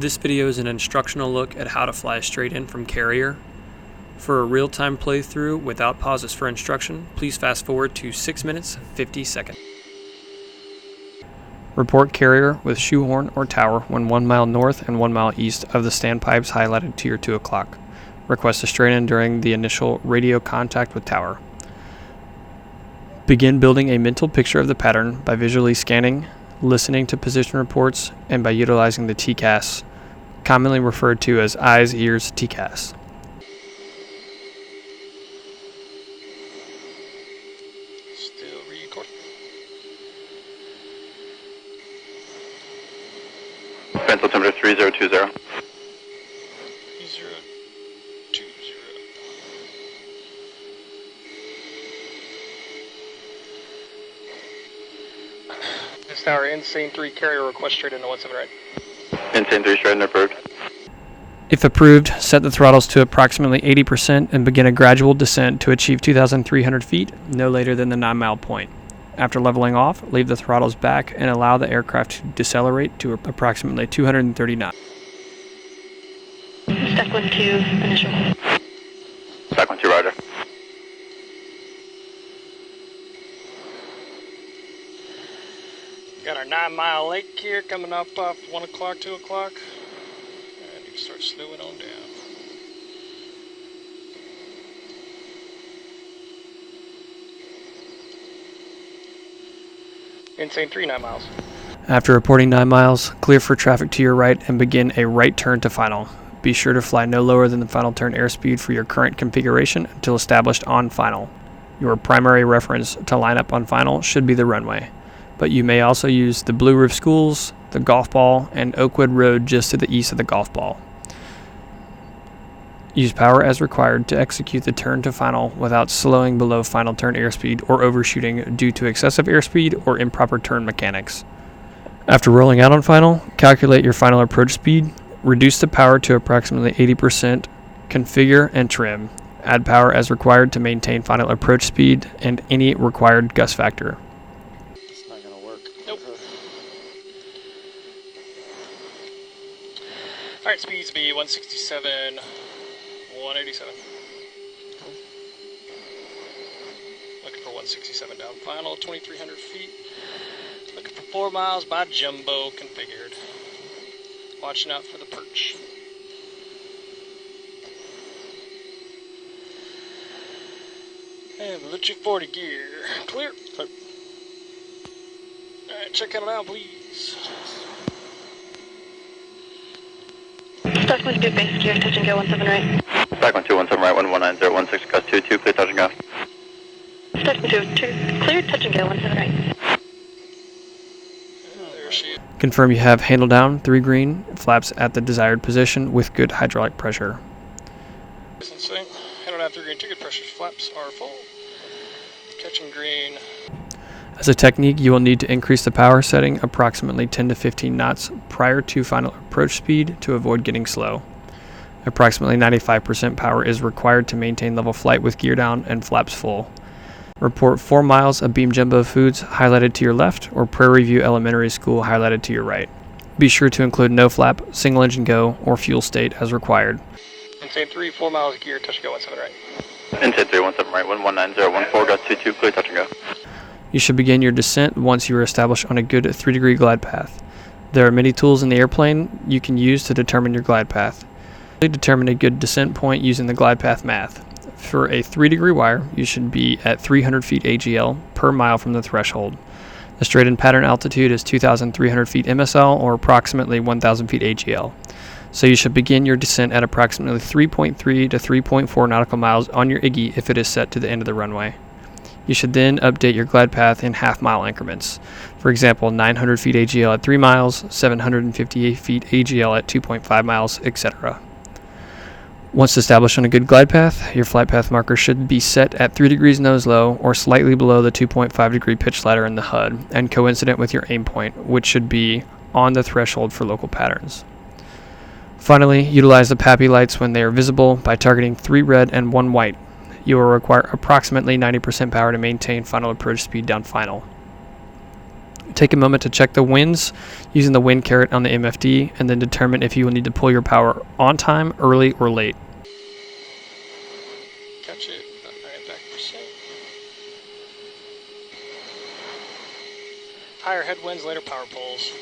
This video is an instructional look at how to fly straight in from carrier. For a real-time playthrough without pauses for instruction, please fast forward to 6 minutes 50 seconds. Report carrier with shoehorn or tower when 1 mile north and 1 mile east of the standpipes highlighted to your 2 o'clock. Request a straight in during the initial radio contact with tower. Begin building a mental picture of the pattern by visually scanning, listening to position reports, and by utilizing the TCAS, commonly referred to as eyes, ears, TCAS. Still recording. Vance altimeter 3020. 3020. This tower, Insane 3 carrier request straight into 17 right. Insane 3 straight and approved. If approved, set the throttles to approximately 80% and begin a gradual descent to achieve 2,300 feet, no later than the 9-mile point. After leveling off, leave the throttles back and allow the aircraft to decelerate to approximately 230 knots. Stack 1-2, initial. Stack 1-2, roger. Got our 9-mile lake here coming up off 1 o'clock, 2 o'clock. And you can start slowing on down. Insane 3, 9 miles. After reporting 9 miles, clear for traffic to your right and begin a right turn to final. Be sure to fly no lower than the final turn airspeed for your current configuration until established on final. Your primary reference to line up on final should be the runway, but you may also use the Blue Roof Schools, the Golf Ball, and Oakwood Road just to the east of the Golf Ball. Use power as required to execute the turn to final without slowing below final turn airspeed or overshooting due to excessive airspeed or improper turn mechanics. After rolling out on final, calculate your final approach speed, reduce the power to approximately 80%, configure and trim. Add power as required to maintain final approach speed and any required gust factor. It's not gonna work. Nope. Alright, speeds be 167, 187. Looking for 167 down final, 2,300 feet. Looking for 4 miles by jumbo configured. Watching out for the perch. And looking 40 gear. Clear. Alright, check it out, please. Stack 1-2, base gear, touch and go 17 right. Stack 1-2, 17 right, 119.016, gust 22, clear, touch and go. Stack 1-2, clear, touch and go 17 right. There she is. Confirm you have handle down, 3 green, flaps at the desired position with good hydraulic pressure. Insane. Handle down 3 green, ticket pressures, flaps are full. Catching green. As a technique, you will need to increase the power setting approximately 10 to 15 knots prior to final approach speed to avoid getting slow. Approximately 95% power is required to maintain level flight with gear down and flaps full. Report 4 miles of Beam Jumbo Foods highlighted to your left or Prairie View Elementary School highlighted to your right. Be sure to include no flap, single engine go, or fuel state as required. Insane 3, 4 miles gear, touch and go 17 right. Insane 3, 17 right, 119.014, gust 22, clear, touch and go. You should begin your descent once you are established on a good 3-degree glide path. There are many tools in the airplane you can use to determine your glide path. Determine a good descent point using the glide path math. For a 3-degree wire, you should be at 300 feet AGL per mile from the threshold. The straight-in pattern altitude is 2,300 feet MSL or approximately 1,000 feet AGL. So you should begin your descent at approximately 3.3 to 3.4 nautical miles on your Iggy if it is set to the end of the runway. You should then update your glide path in half-mile increments. For example, 900 feet AGL at 3 miles, 758 feet AGL at 2.5 miles, etc. Once established on a good glide path, your flight path marker should be set at 3 degrees nose low or slightly below the 2.5 degree pitch ladder in the HUD and coincident with your aim point, which should be on the threshold for local patterns. Finally, utilize the PAPI lights when they are visible by targeting 3 red and 1 white. You will require approximately 90% power to maintain final approach speed down final. Take a moment to check the winds using the wind caret on the MFD, and then determine if you will need to pull your power on time, early, or late. Catch it, about 9%. Higher headwinds, later power pulls.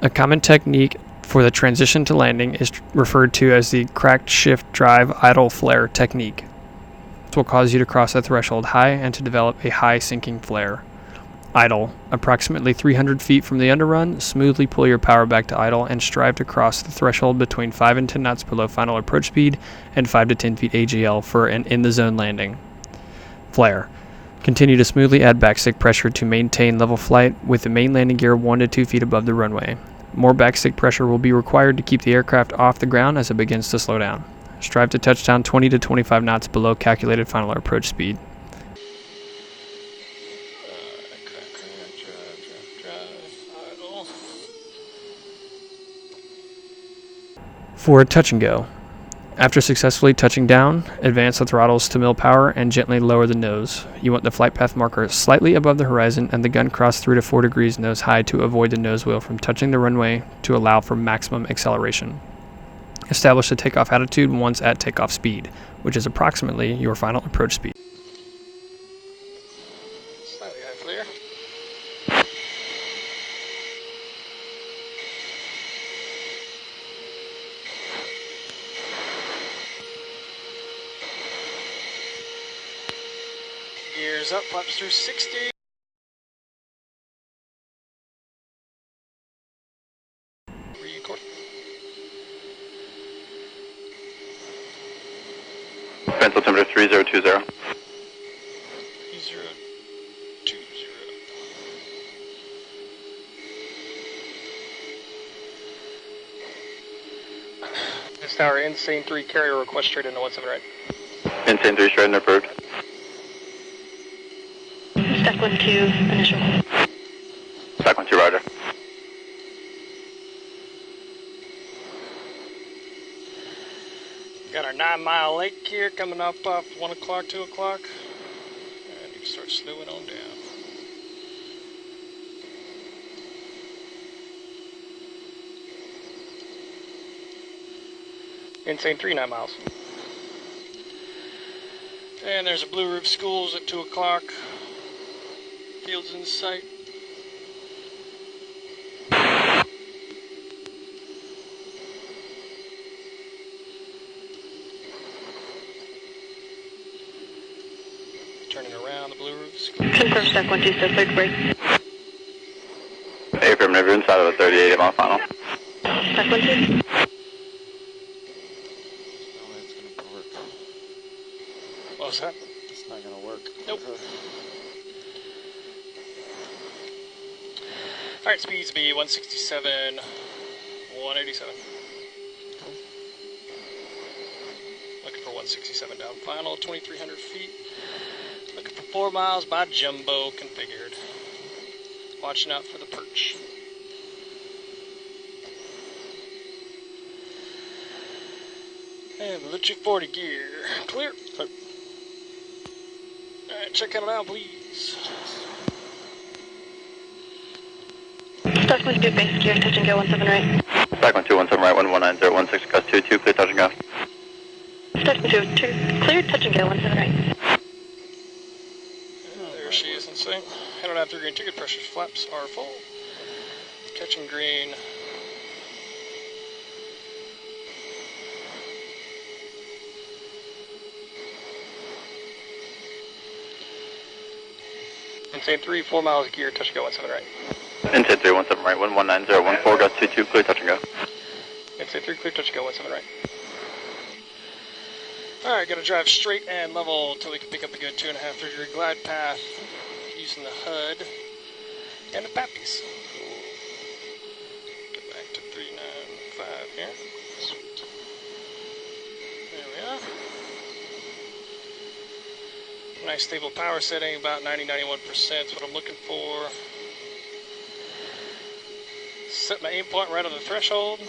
A common technique for the transition to landing is referred to as the cracked shift drive idle flare technique. This will cause you to cross the threshold high and to develop a high sinking flare. Idle. Approximately 300 feet from the underrun, smoothly pull your power back to idle and strive to cross the threshold between 5 and 10 knots below final approach speed and 5 to 10 feet AGL for an in-the-zone landing. Flare. Continue to smoothly add backstick pressure to maintain level flight with the main landing gear 1 to 2 feet above the runway. More backstick pressure will be required to keep the aircraft off the ground as it begins to slow down. Strive to touch down 20 to 25 knots below calculated final approach speed. Idle. For touch and go. After successfully touching down, advance the throttles to mill power and gently lower the nose. You want the flight path marker slightly above the horizon and the gun cross 3 to 4 degrees nose high to avoid the nose wheel from touching the runway to allow for maximum acceleration. Establish the takeoff attitude once at takeoff speed, which is approximately your final approach speed. Slightly high flare. Gears up, flaps through 60. Record. Vance altimeter 3020. 3020. This tower, Insane 3 carrier request straight into 17 right. Insane 3 straight and approved. Stack 1-2, initial. Stack 1-2, roger. Got our 9-mile lake here coming up off 1 o'clock, 2 o'clock. And you can start slowing on down. Insane 3, 9 miles. And there's a Blue Roof Schools at 2 o'clock. Fields in sight. Turning around the Blue Roof Schools. Confirm Stack 1-2, so third break. Affirmative, inside of a 38 mile final. Stack 1-2. What was that? It's not gonna work. Nope. Alright, speeds be 167, 187. Looking for 167 down final, 2,300 feet. Looking for 4 miles by Jumbo configured. Watching out for the perch. And Lucha 40 gear. Clear. Alright, check it out, please. Stack 1-2, base gear, touch and go 17 right. Stack 1-2, 17 right, 119.016, gust 22, clear touch and go. Stack 1-2, clear, touch and go 17 right. There she is in sync. Heading out through green ticket pressures. Flaps are full. Catching green. Insane 3, 4 miles of gear, touch and go 17 right. Inside 3, 17 right, 119.014, gust 22, clear touch and go. Insane 3, clear touch and go 17 right. Alright, gonna drive straight and level until we can pick up a good 2.5, 3 degree glide path using the HUD and the PAPIs. Get back to 395 here. Sweet. There we are. Nice stable power setting, about 90-91% is what I'm looking for. Set my aim point right on the threshold.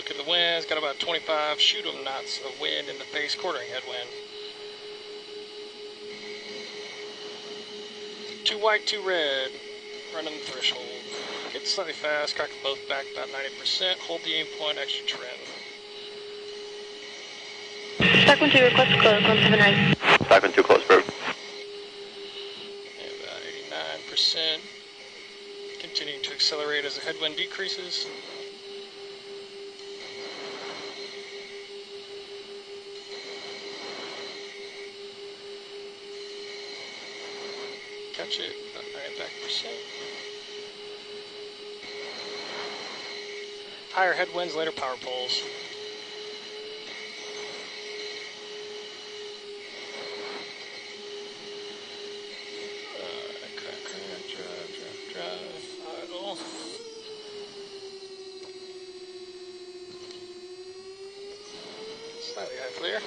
Look at the winds, got about 25 shoot 'em knots of wind in the face, quartering headwind. 2 white, 2 red, running the threshold. Get slightly fast, crack them both back about 90%, hold the aim point, extra trim. Stock 1-2, request close, 17 right. Stock 1-2 close, bro. And about 89%. Continuing to accelerate as the headwind decreases. Catch it, about 90%. Higher headwinds, later power poles. Drive, idle. Slightly high flare.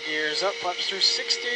Gears up, flaps through 60.